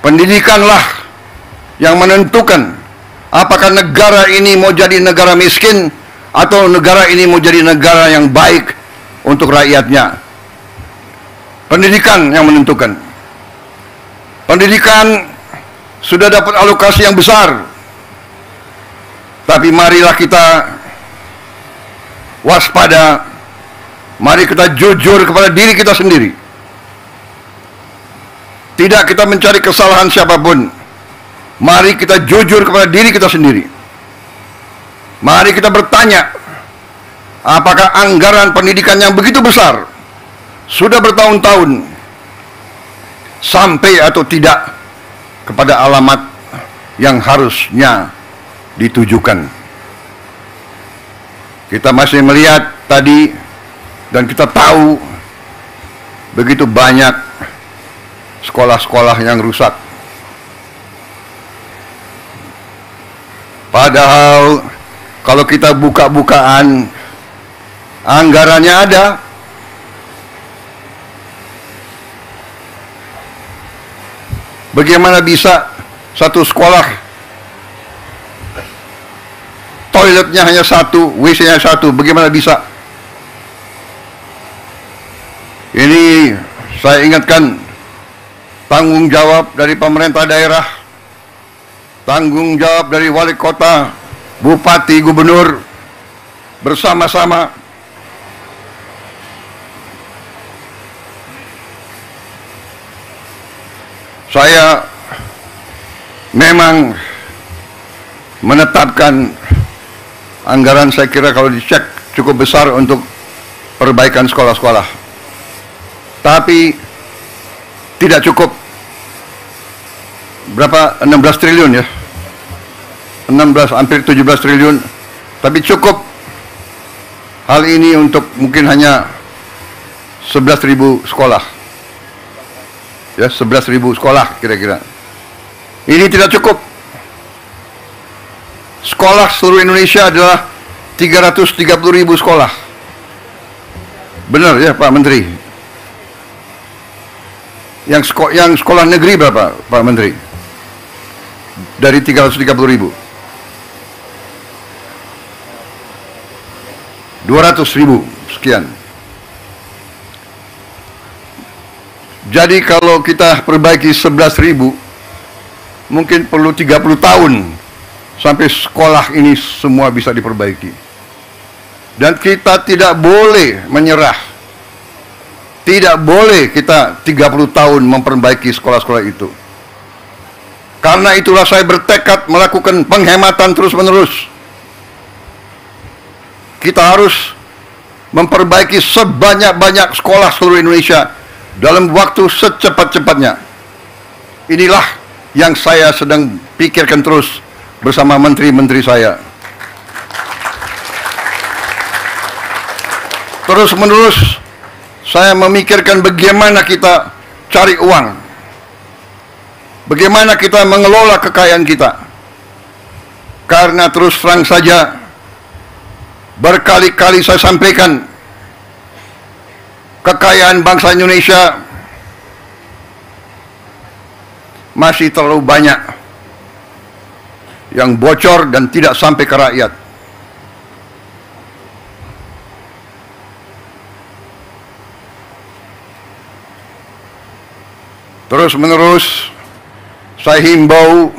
Pendidikanlah yang menentukan apakah negara ini mau jadi negara miskin atau negara ini mau jadi negara yang baik untuk rakyatnya. Pendidikan yang menentukan. Pendidikan sudah dapat alokasi yang besar, tapi marilah kita waspada. Mari kita jujur kepada diri kita sendiri. Tidak kita mencari kesalahan siapapun. Mari kita jujur kepada diri kita sendiri. Mari kita bertanya, apakah anggaran pendidikan yang begitu besar sudah bertahun-tahun sampai atau tidak kepada alamat yang harusnya ditujukan. Kita masih melihat tadi dan kita tahu begitu banyak sekolah-sekolah yang rusak. Padahal kalau kita buka-bukaan, anggarannya ada. Bagaimana bisa satu sekolah toiletnya hanya satu, WC-nya satu? Bagaimana bisa? Ini saya ingatkan, tanggung jawab dari pemerintah daerah, tanggung jawab dari wali kota, bupati, gubernur, bersama-sama. Saya memang menetapkan anggaran, saya kira kalau dicek cukup besar untuk perbaikan sekolah-sekolah. Tapi tidak cukup. Berapa? 16 triliun ya? 16, hampir 17 triliun. Tapi cukup hal ini untuk mungkin hanya 11.000 sekolah. Ya, 11.000 sekolah kira-kira. Ini tidak cukup. Sekolah seluruh Indonesia adalah 330.000 sekolah. Benar ya Pak Menteri? Yang sekolah negeri berapa Pak Menteri? Dari 330.000. 200.000 sekian. Jadi kalau kita perbaiki 11.000, mungkin perlu 30 tahun sampai sekolah ini semua bisa diperbaiki. Dan kita tidak boleh menyerah. Tidak boleh kita 30 tahun memperbaiki sekolah-sekolah itu. Karena itulah saya bertekad melakukan penghematan terus-menerus. Kita harus memperbaiki sebanyak-banyak sekolah seluruh Indonesia dalam waktu secepat-cepatnya. Inilah yang saya sedang pikirkan terus bersama menteri-menteri saya. Terus-menerus saya memikirkan bagaimana kita cari uang, bagaimana kita mengelola kekayaan kita. Karena terus terang saja, berkali-kali saya sampaikan, kekayaan bangsa Indonesia masih terlalu banyak yang bocor dan tidak sampai ke rakyat. Terus-menerus saya himbau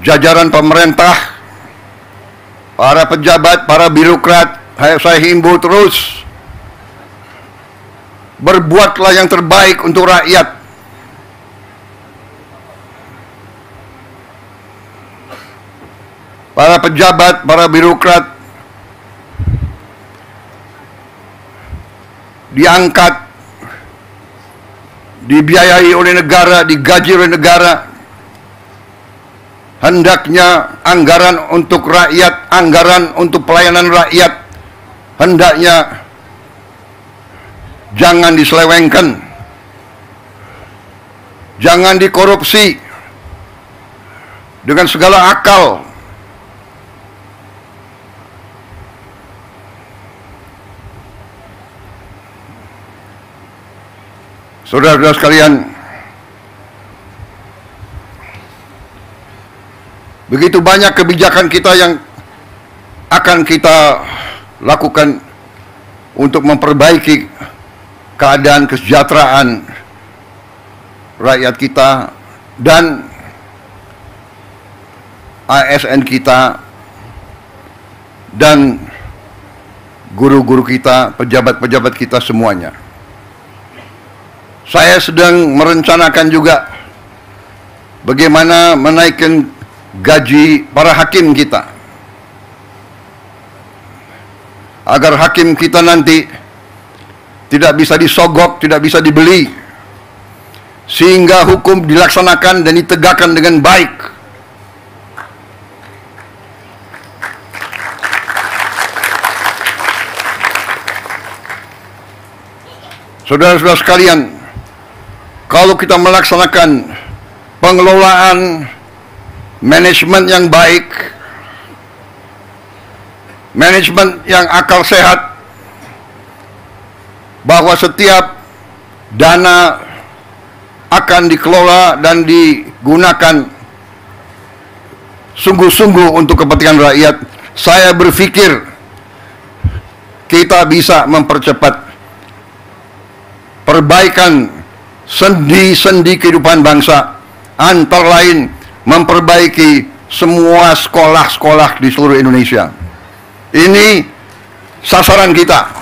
jajaran pemerintah, para pejabat, para birokrat, saya himbau terus, berbuatlah yang terbaik untuk rakyat. Para pejabat, para birokrat diangkat, dibiayai oleh negara, digaji oleh negara. Hendaknya anggaran untuk rakyat, anggaran untuk pelayanan rakyat, hendaknya jangan diselewengkan, jangan dikorupsi dengan segala akal. Saudara-saudara sekalian, Begitu banyak kebijakan kita yang akan kita lakukan untuk memperbaiki keadaan kesejahteraan rakyat kita dan ASN kita dan guru-guru kita, pejabat-pejabat kita semuanya. Saya sedang merencanakan juga bagaimana menaikkan gaji para hakim kita, agar hakim kita nanti tidak bisa disogok, tidak bisa dibeli, sehingga hukum dilaksanakan dan ditegakkan dengan baik. Saudara-saudara sekalian, kalau kita melaksanakan pengelolaan manajemen yang baik, manajemen yang akal sehat, bahwa setiap dana akan dikelola dan digunakan sungguh-sungguh untuk kepentingan rakyat, saya berpikir kita bisa mempercepat perbaikan sendi-sendi kehidupan bangsa, antara lain memperbaiki semua sekolah-sekolah di seluruh Indonesia. Ini sasaran kita.